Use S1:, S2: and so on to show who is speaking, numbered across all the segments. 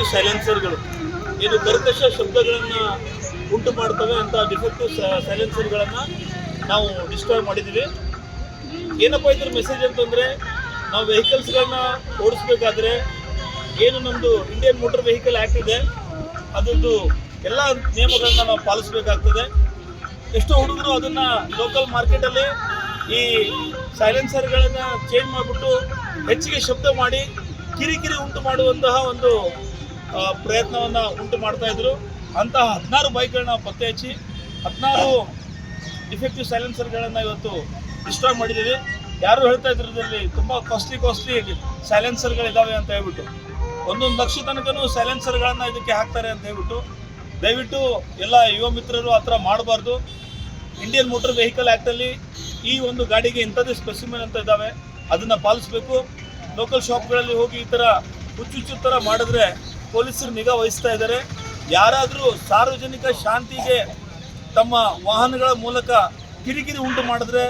S1: Defective ಸೈಲೆನ್ಸರ್ಗಳು ಏನು ಕರ್ಕಶ ಶಬ್ದಗಳನ್ನು ಉಂಟು ಮಾಡ್ತವೆ ಅಂತ ಡಿಫೆಕ್ಟಿವ್ ಸೈಲೆನ್ಸರ್ಗಳನ್ನು ನಾವು ಡಿಸ್ಟ್ರಾಯ್ ಮಾಡಿದ್ದೀವಿ. ಏನಪ್ಪ ಇದ್ರ ಮೆಸೇಜ್ ಅಂತಂದರೆ, ನಾವು ವೆಹಿಕಲ್ಸ್ಗಳನ್ನ ಓಡಿಸ್ಬೇಕಾದ್ರೆ ಏನು ನಮ್ಮದು ಇಂಡಿಯನ್ ಮೋಟರ್ ವೆಹಿಕಲ್ ಆ್ಯಕ್ಟ್ ಇದೆ, ಅದರದ್ದು ಎಲ್ಲ ನಿಯಮಗಳನ್ನ ನಾವು ಪಾಲಿಸಬೇಕಾಗ್ತದೆ. ಎಷ್ಟೋ ಹುಡುಗರು ಅದನ್ನು ಲೋಕಲ್ ಮಾರ್ಕೆಟಲ್ಲಿ ಈ ಸೈಲೆನ್ಸರ್ಗಳನ್ನು ಚೇಂಜ್ ಮಾಡಿಬಿಟ್ಟು ಹೆಚ್ಚಿಗೆ ಶಬ್ದ ಮಾಡಿ ಕಿರಿಕಿರಿ ಉಂಟು ಮಾಡುವಂತಹ ಒಂದು ಪ್ರಯತ್ನವನ್ನು ಉಂಟು ಮಾಡ್ತಾಯಿದ್ರು. ಅಂತಹ 16 ಬೈಕ್ಗಳನ್ನ ಪತ್ತೆ ಹಚ್ಚಿ 16 ಡಿಫೆಕ್ಟಿವ್ ಸೈಲೆನ್ಸರ್ಗಳನ್ನು ಇವತ್ತು ಡಿಸ್ಟ್ರಾಯ್ ಮಾಡಿದ್ದೀವಿ. ಯಾರು ಹೇಳ್ತಾ ಇದ್ರು ಇದರಲ್ಲಿ ತುಂಬ ಕಾಸ್ಟ್ಲಿ ಸೈಲೆನ್ಸರ್ಗಳಿದ್ದಾವೆ ಅಂತ ಹೇಳ್ಬಿಟ್ಟು, 1 ಲಕ್ಷ ತನಕನೂ ಸೈಲೆನ್ಸರ್ಗಳನ್ನು ಇದಕ್ಕೆ ಹಾಕ್ತಾರೆ ಅಂತ ಹೇಳ್ಬಿಟ್ಟು, ದಯವಿಟ್ಟು ಎಲ್ಲ ಯುವ ಮಿತ್ರರು ಆ ಥರ ಮಾಡಬಾರ್ದು. ಇಂಡಿಯನ್ ಮೋಟರ್ ವೆಹಿಕಲ್ ಆ್ಯಕ್ಟಲ್ಲಿ ಈ ಒಂದು ಗಾಡಿಗೆ ಇಂಥದ್ದೇ ಸ್ಪೆಸಿಮೆನ್ ಅಂತ ಇದ್ದಾವೆ, ಅದನ್ನು ಪಾಲಿಸಬೇಕು. ಲೋಕಲ್ ಶಾಪ್ಗಳಲ್ಲಿ ಹೋಗಿ ಈ ಥರ ಹುಚ್ಚು ಥರ ಮಾಡಿದ್ರೆ ಪೊಲೀಸರು ನಿಗಾ ವಹಿಸ್ತಾ ಇದ್ದಾರೆ. ಯಾರಾದರೂ ಸಾರ್ವಜನಿಕ ಶಾಂತಿಗೆ ತಮ್ಮ ವಾಹನಗಳ ಮೂಲಕ ಕಿರಿಕಿರಿ ಉಂಟು ಮಾಡಿದ್ರೆ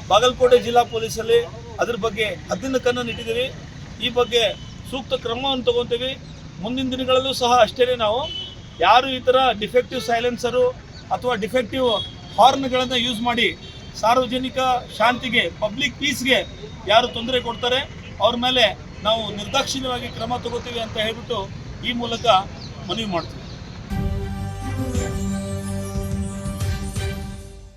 S1: ಬಾಗಲಕೋಟೆ ಜಿಲ್ಲಾ ಪೊಲೀಸಲ್ಲಿ ಅದ್ರ ಬಗ್ಗೆ ಹದ್ದಿನ ಕಣ್ಣನ್ನು ಇಟ್ಟಿದ್ದೀವಿ. ಈ ಬಗ್ಗೆ ಸೂಕ್ತ ಕ್ರಮವನ್ನು ತಗೊತೀವಿ. ಮುಂದಿನ ದಿನಗಳಲ್ಲೂ ಸಹ ಅಷ್ಟೇ ನಾವು ಯಾರು ಈ ಥರ ಡಿಫೆಕ್ಟಿವ್ ಸೈಲೆನ್ಸರು ಅಥವಾ ಡಿಫೆಕ್ಟಿವ್ ಹಾರ್ನ್ಗಳನ್ನು ಯೂಸ್ ಮಾಡಿ ಸಾರ್ವಜನಿಕ ಶಾಂತಿಗೆ, ಪಬ್ಲಿಕ್ ಪೀಸ್ಗೆ ಯಾರು ತೊಂದರೆ ಕೊಡ್ತಾರೆ ಅವ್ರ ಮೇಲೆ ನಾವು ನಿರ್ದಾಕ್ಷಿಣ್ಯವಾಗಿ ಕ್ರಮ ತಗೋತೀವಿ ಅಂತ ಹೇಳ್ಬಿಟ್ಟು ಈ ಮೂಲಕ ಮನವಿ ಮಾಡ್ತೀವಿ.